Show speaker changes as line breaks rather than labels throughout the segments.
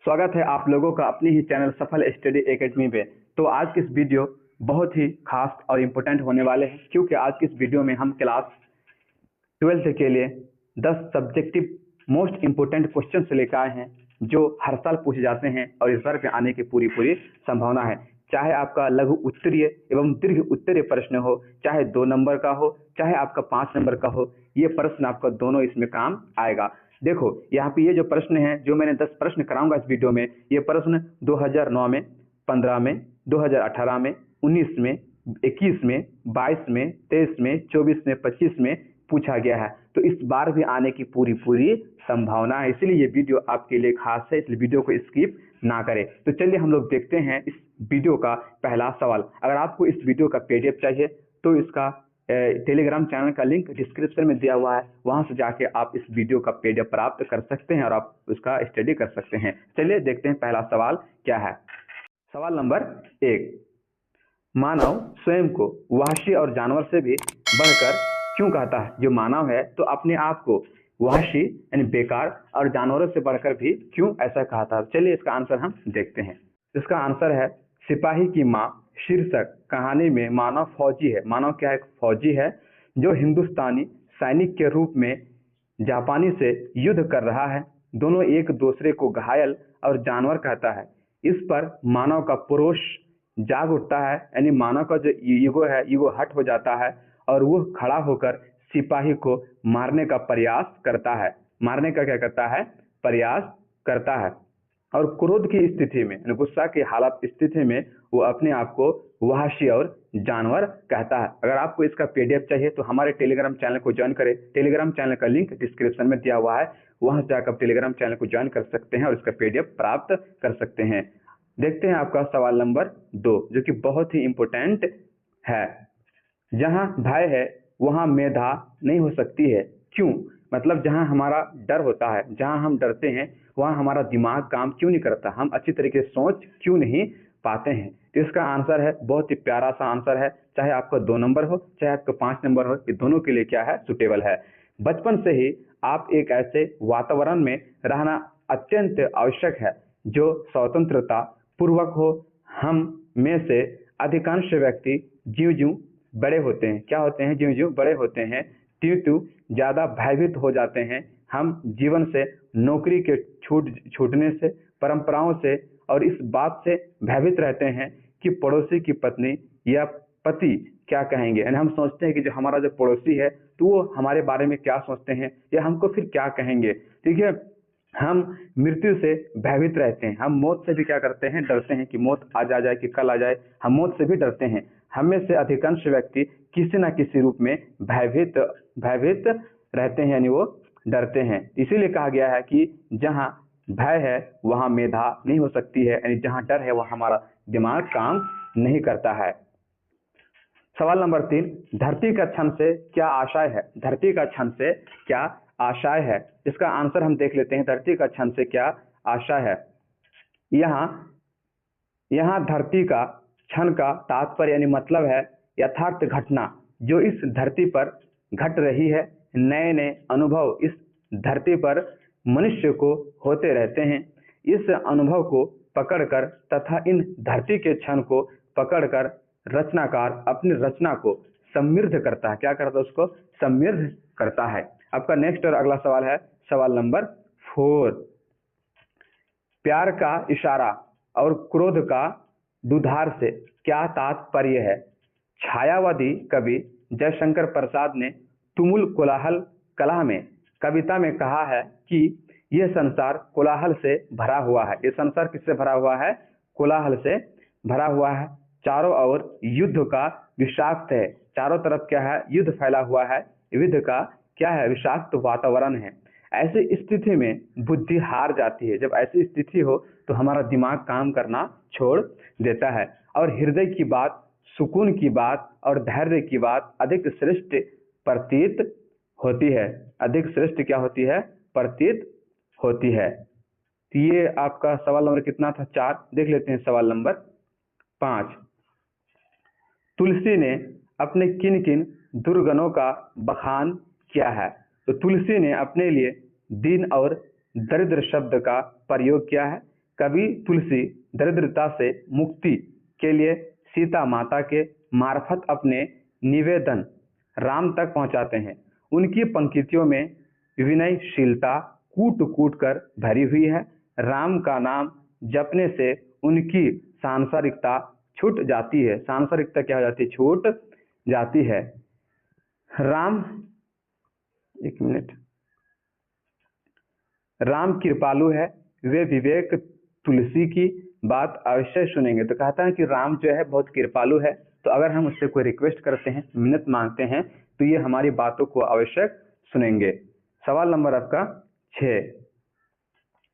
स्वागत है आप लोगों का अपने ही चैनल सफल स्टडी एकेडमी पे। तो आज की इस वीडियो बहुत ही खास और इम्पोर्टेंट होने वाले हैं, क्योंकि आज की इस वीडियो में हम क्लास 12th के लिए 10 सब्जेक्टिव मोस्ट इम्पोर्टेंट क्वेश्चन लेकर आए हैं, जो हर साल पूछे जाते हैं और इस बार पे आने की पूरी संभावना है। चाहे आपका लघु उत्तरीय एवं दीर्घ उत्तरीय प्रश्न हो, चाहे 2 नंबर का हो, चाहे आपका 5 नंबर का हो, ये प्रश्न आपका दोनों इसमें काम आएगा। देखो यहाँ पे ये जो प्रश्न है, जो मैंने 10 प्रश्न कराऊंगा इस वीडियो में, ये प्रश्न 2009 में, 15 में, 2018 में, 19 में, 21 में, 22 में, 23 में, 24 में, 25 में पूछा गया है। तो इस बार भी आने की पूरी संभावना है, इसलिए ये वीडियो आपके लिए खास है, इसलिए वीडियो को स्किप ना करें। तो चलिए हम लोग देखते हैं इस वीडियो का पहला सवाल। अगर आपको इस वीडियो का पीडीएफ चाहिए तो इसका टेलीग्राम चैनल का लिंक डिस्क्रिप्शन में दिया हुआ है, वहां से जाके आप इस वीडियो का पीडीएफ प्राप्त कर सकते हैं और आप उसका स्टडी कर सकते हैं। चलिए देखते हैं पहला सवाल क्या है। सवाल नंबर 1, मानव स्वयं को वहशी और जानवर से भी बढ़कर क्यों कहता है? जो मानव है तो अपने आप को वहशी यानी बेकार और जानवरों से बढ़कर भी क्यों ऐसा कहता है? चलिए इसका आंसर हम देखते हैं। इसका आंसर है सिपाही की माँ शीर्षक कहानी में मानव फौजी है। मानव क्या है? एक फौजी है जो हिंदुस्तानी सैनिक के रूप में जापानी से युद्ध कर रहा है। दोनों एक दूसरे को घायल और जानवर कहता है। इस पर मानव का पुरुष जाग उठता है, यानी मानव का जो ईगो है, ईगो हट हो जाता है और वो खड़ा होकर सिपाही को मारने का प्रयास करता है। मारने का क्या करता है? प्रयास करता है। और क्रोध की स्थिति में, गुस्सा की हालत स्थिति में वो अपने आप को वहशी और जानवर कहता है। अगर आपको इसका पीडीएफ चाहिए तो हमारे टेलीग्राम चैनल को ज्वाइन करें। टेलीग्राम चैनल का लिंक डिस्क्रिप्शन में दिया हुआ है, वहां से जाकर टेलीग्राम चैनल को ज्वाइन कर सकते हैं और इसका पीडीएफ प्राप्त कर सकते हैं। देखते हैं आपका सवाल नंबर 2, जो कि बहुत ही इंपॉर्टेंट है। जहां भय है वहां मेधा नहीं हो सकती है, क्यों? मतलब जहां हमारा डर होता है, जहां हम डरते हैं, वहां हमारा दिमाग काम क्यों नहीं करता, हम अच्छी तरीके से सोच क्यों नहीं पाते हैं? तो इसका आंसर है, बहुत ही प्यारा सा आंसर है। चाहे आपका 2 नंबर हो, चाहे आपका 5 नंबर हो, ये दोनों के लिए क्या है? सुटेबल है। बचपन से ही आप एक ऐसे वातावरण में रहना अत्यंत आवश्यक है जो स्वतंत्रता पूर्वक हो। हम में से अधिकांश व्यक्ति ज्यों-ज्यों बड़े होते हैं, क्या होते हैं? ज्यों-ज्यों बड़े होते हैं, त्यों-त्यों ज्यादा भयभीत हो जाते हैं। हम जीवन से, नौकरी के छूटने से, परंपराओं से और इस बात से भयभीत रहते हैं कि पड़ोसी की पत्नी या पति क्या कहेंगे। यानी हम सोचते हैं कि जो हमारा जो पड़ोसी है तो वो हमारे बारे में क्या सोचते हैं या हमको फिर क्या कहेंगे। ठीक है, हम मृत्यु से भयभीत रहते हैं। हम मौत से भी क्या करते हैं? डरते हैं कि मौत आज आ जाए कि कल आ जाए। हम मौत से भी डरते हैं। हमें से अधिकांश व्यक्ति किसी न किसी रूप में भयभीत रहते हैं, यानी वो डरते हैं। इसीलिए कहा गया है कि जहां भय है वहां मेधा नहीं हो सकती है, यानी जहां डर है वहां हमारा दिमाग काम नहीं करता है। सवाल नंबर 3, धरती का क्षण से क्या आशय है? धरती का क्षण से क्या आशय है? इसका आंसर हम देख लेते हैं। धरती का क्षण से क्या आशय है? यहाँ धरती का क्षण का तात्पर्य यानी मतलब है यथार्थ घटना जो इस धरती पर घट रही है। नए नए अनुभव इस धरती पर मनुष्य को होते रहते हैं। इस अनुभव को पकड़कर तथा इन धरती के क्षण को पकड़कर रचनाकार अपनी रचना को समृद्ध करता है। क्या करता है? उसको समृद्ध करता है। आपका नेक्स्ट और अगला सवाल है सवाल नंबर 4, प्यार का इशारा और क्रोध का दुधार से क्या तात्पर्य है? छायावादी कवि जयशंकर प्रसाद ने तुमुल कोलाहल कला में कविता में कहा है कि यह संसार कोलाहल से भरा हुआ है। यह संसार किससे भरा हुआ है? कोलाहल से भरा हुआ है। चारों ओर युद्ध का विषाक्त है। चारों तरफ क्या है? युद्ध फैला हुआ है। युद्ध का क्या है? विषाक्त वातावरण है। ऐसी स्थिति में बुद्धि हार जाती है। जब ऐसी स्थिति हो तो हमारा दिमाग काम करना छोड़ देता है और हृदय की बात, सुकून की बात और धैर्य की बात अधिक श्रेष्ठ प्रतीत होती है। अधिक श्रेष्ठ क्या होती है? प्रतीत होती है। तो ये आपका सवाल नंबर कितना था? 4। देख लेते हैं सवाल नंबर 5, तुलसी ने अपने किन किन दुर्गुणों का बखान किया है? तो तुलसी ने अपने लिए दीन और दरिद्र शब्द का प्रयोग किया है। कवि तुलसी दरिद्रता से मुक्ति के लिए सीता माता के मार्फत अपने निवेदन राम तक पहुंचाते हैं। उनकी पंक्तियों में विनयशीलता कूट कूट कर भरी हुई है। राम का नाम जपने से उनकी सांसारिकता छूट जाती है। सांसारिकता क्या हो जाती है? छूट जाती है। राम, एक मिनट, राम कृपालु है, वे विवेक तुलसी की बात अवश्य सुनेंगे। तो कहता है कि राम जो है बहुत कृपालु है, तो अगर हम उससे कोई रिक्वेस्ट करते हैं, मिन्नत मांगते हैं, तो ये हमारी बातों को अवश्य सुनेंगे। सवाल नंबर आपका 6,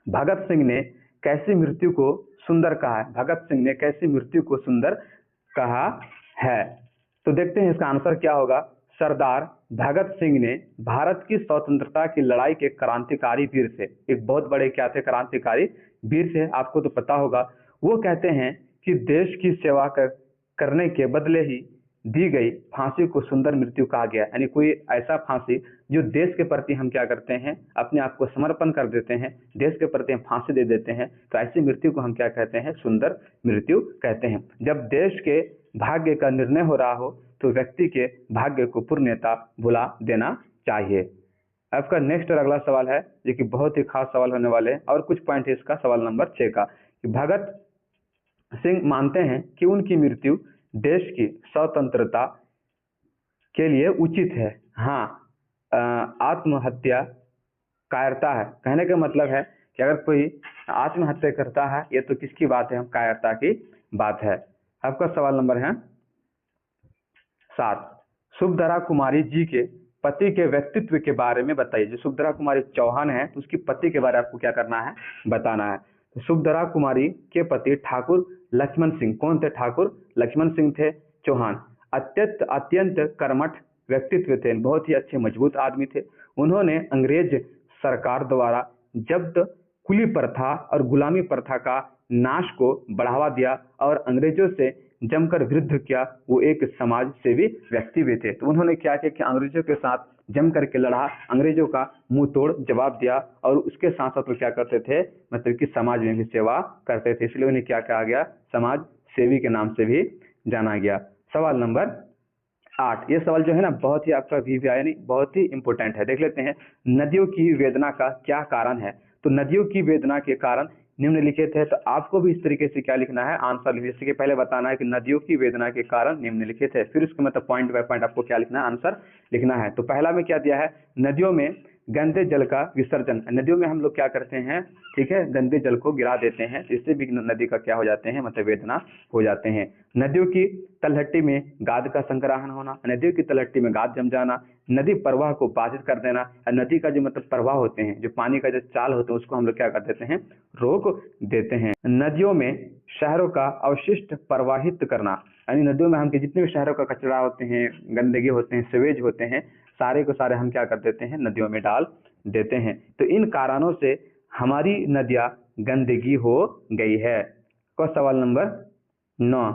भगत सिंह ने कैसी मृत्यु को सुंदर कहा है? भगत सिंह ने कैसी मृत्यु को सुंदर कहा है? तो देखते हैं इसका आंसर क्या होगा। सरदार भगत सिंह ने भारत की स्वतंत्रता की लड़ाई के क्रांतिकारी वीर थे। एक बहुत बड़े क्या थे? क्रांतिकारी वीर थे। आपको तो पता होगा। वो कहते हैं कि देश की सेवा करने के बदले ही दी गई फांसी को सुंदर मृत्यु कहा गया। यानी कोई ऐसा फांसी जो देश के प्रति हम क्या करते हैं? अपने आप को समर्पण कर देते हैं, देश के प्रति हम फांसी दे देते हैं, तो ऐसी मृत्यु को हम क्या कहते हैं? सुंदर मृत्यु कहते हैं। जब देश के भाग्य का निर्णय हो रहा हो तो व्यक्ति के भाग्य को पूर्णतः भुला देना चाहिए। आपका नेक्स्ट और अगला सवाल है जो कि बहुत ही खास सवाल होने वाले हैं, और कुछ पॉइंट है इसका सवाल नंबर 6 का, कि भगत सिंह मानते हैं कि उनकी मृत्यु देश की स्वतंत्रता के लिए उचित है। हाँ, आत्महत्या कायरता है। कहने का मतलब है कि अगर कोई आत्महत्या करता है, ये तो किसकी बात है? हम कायरता की बात है। आपका सवाल नंबर है 7, सुभद्रा कुमारी जी के पति के व्यक्तित्व के बारे में बताइए। जो सुभद्रा कुमारी चौहान है, तो उसकी पति के बारे में आपको क्या करना है? बताना है। तो सुभद्रा कुमारी के पति ठाकुर लक्ष्मण सिंह कौन थे? ठाकुर लक्ष्मण सिंह थे चौहान। अत्यंत कर्मठ व्यक्तित्व थे, बहुत ही अच्छे मजबूत आदमी थे। उन्होंने अंग्रेज सरकार द्वारा जब्त कुली प्रथा और गुलामी प्रथा का नाश को बढ़ावा दिया और अंग्रेजों से जमकर विरुद्ध किया। वो एक समाज सेवी व्यक्ति भी थे। तो उन्होंने क्या किया कि अंग्रेजों के साथ जम करके लड़ा, अंग्रेजों का मुंह तोड़ जवाब दिया, और उसके साथ साथ वो क्या करते थे? मतलब कि समाज में भी सेवा करते थे, इसलिए उन्हें क्या कहा गया? समाज सेवी के नाम से भी जाना गया। सवाल नंबर 8, ये सवाल जो है ना बहुत ही आपका यानी बहुत ही इंपॉर्टेंट है। देख लेते हैं, नदियों की वेदना का क्या कारण है? तो नदियों की वेदना के कारण निम्नलिखित है। तो आपको भी इस तरीके से क्या लिखना है? आंसर लिखने से पहले बताना है कि नदियों की वेदना के कारण निम्नलिखित है, फिर उसके मतलब पॉइंट बाय पॉइंट आपको क्या लिखना है? आंसर लिखना है। तो पहला में क्या दिया है? नदियों में गंदे जल का विसर्जन। नदियों में हम लोग क्या करते हैं? ठीक है, गंदे जल को गिरा देते हैं, इससे भी नदी का क्या हो जाते हैं? मतलब वेदना हो जाते हैं। नदियों की तलहटी में गाद का संग्रहण होना, नदियों की तलहटी में गाद जम जाना, नदी प्रवाह को बाधित कर देना। नदी का जो मतलब प्रवाह होते हैं, जो पानी का जो चाल होते हैं, उसको हम लोग क्या कर देते हैं? रोक देते हैं। नदियों में शहरों का अवशिष्ट प्रवाहित करना, यानी नदियों में हम जितने भी शहरों का कचरा होते हैं, गंदगी होते हैं, सीवेज होते हैं, सारे को सारे हम क्या कर देते हैं? नदियों में डाल देते हैं। तो इन कारणों से हमारी नदियां गंदगी हो गई है। को सवाल नंबर 9,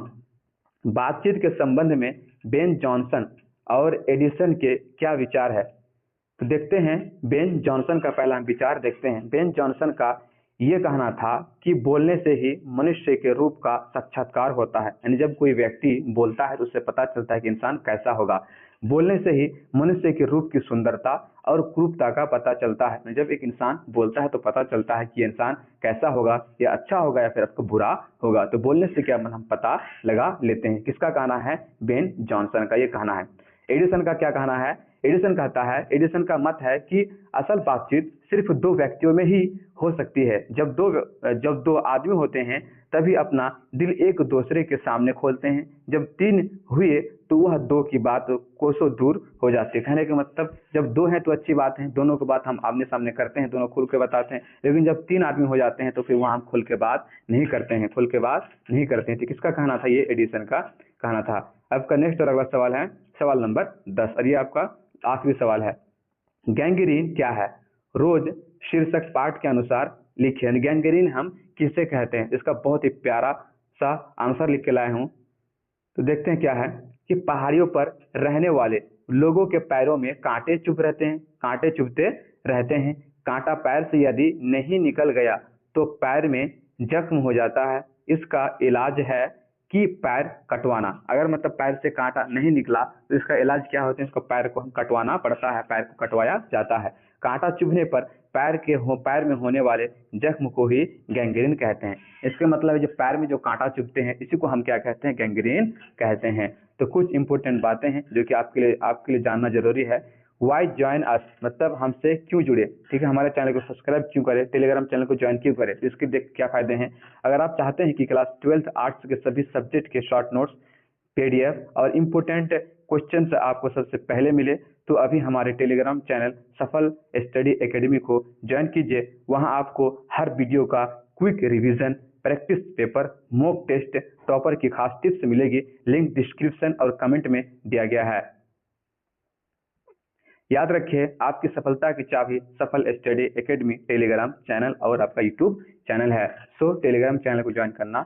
बातचीत के संबंध में बेन जॉनसन और एडिसन के क्या विचार है? तो देखते हैं, बेन जॉनसन का पहला हम विचार देखते हैं। बेन जॉनसन का ये कहना था कि बोलने से ही मनुष्य के रूप का साक्षात्कार होता है। यानी जब कोई व्यक्ति बोलता है तो उससे पता चलता है कि इंसान कैसा होगा। बोलने से ही मनुष्य के रूप की सुंदरता और क्रूरता का पता चलता है। जब एक इंसान बोलता है तो पता चलता है कि इंसान कैसा होगा, या अच्छा होगा या फिर आपको बुरा होगा। तो बोलने से क्या हम पता लगा लेते हैं। किसका कहना है? बेन जॉनसन का ये कहना है। एडिसन का क्या कहना है? एडिसन कहता है, एडिसन का मत है कि असल बातचीत सिर्फ 2 व्यक्तियों में ही हो सकती है। जब दो आदमी होते हैं तभी अपना दिल एक दूसरे के सामने खोलते हैं। जब 3 हुए तो वह 2 की बात कोसों दूर हो जाती है। कहने का मतलब जब 2 हैं तो अच्छी बात है, दोनों की बात हम आमने सामने करते हैं, दोनों खुल के बताते हैं। लेकिन जब 3 आदमी हो जाते हैं तो फिर वहाँ हम खुल के बात नहीं करते हैं, खुल के बात नहीं करते हैं। तो किसका कहना था? ये एडिसन का कहना था। आपका नेक्स्ट और अगला सवाल है सवाल नंबर 10, और ये आपका आखिरी सवाल है। गैंग्रीन क्या है? रोज शीर्षक पाठ के अनुसार लिखिए। गैंग्रीन हम किसे कहते हैं? इसका बहुत ही प्यारा सा आंसर लिख के लाए हूं। तो देखते हैं क्या है कि पहाड़ियों पर रहने वाले लोगों के पैरों में कांटे चुभ रहते हैं, कांटे चुभते रहते हैं। कांटा पैर से यदि नहीं निकल गया तो पैर में जख्म हो जाता है, इसका इलाज है कि पैर कटवाना। अगर मतलब पैर से कांटा नहीं निकला तो इसका इलाज क्या होता है, इसको पैर को कटवाना पड़ता है, पैर को कटवाया जाता है। कांटा चुभने पर पैर में होने वाले जख्म को ही गैंग्रीन कहते हैं। इसका मतलब है जो पैर में जो कांटा चुभते हैं इसी को हम क्या कहते हैं, गैंग्रीन कहते हैं। तो कुछ इंपॉर्टेंट बातें हैं जो कि आपके लिए जानना जरूरी है। वाई ज्वाइन अस मतलब हमसे क्यों जुड़े, ठीक है, हमारे चैनल को सब्सक्राइब क्यों करें, टेलीग्राम चैनल को ज्वाइन क्यों करें, इसके देख क्या फायदे हैं। अगर आप चाहते हैं कि क्लास 12th आर्ट्स के सभी सब्जेक्ट के शॉर्ट नोट्स, पीडीएफ और इम्पोर्टेंट क्वेश्चन आपको सबसे पहले मिले तो अभी हमारे Telegram channel Safal study academy को ज्वाइन कीजिए। वहां आपको हर वीडियो का quick revision, practice paper, mock test, topper की खास टिप्स मिलेगी। लिंक डिस्क्रिप्शन और कमेंट में दिया गया है। याद रखिए, आपकी सफलता की चाबी सफल स्टडी एकेडमी टेलीग्राम चैनल और आपका यूट्यूब चैनल है। सो टेलीग्राम चैनल को ज्वाइन करना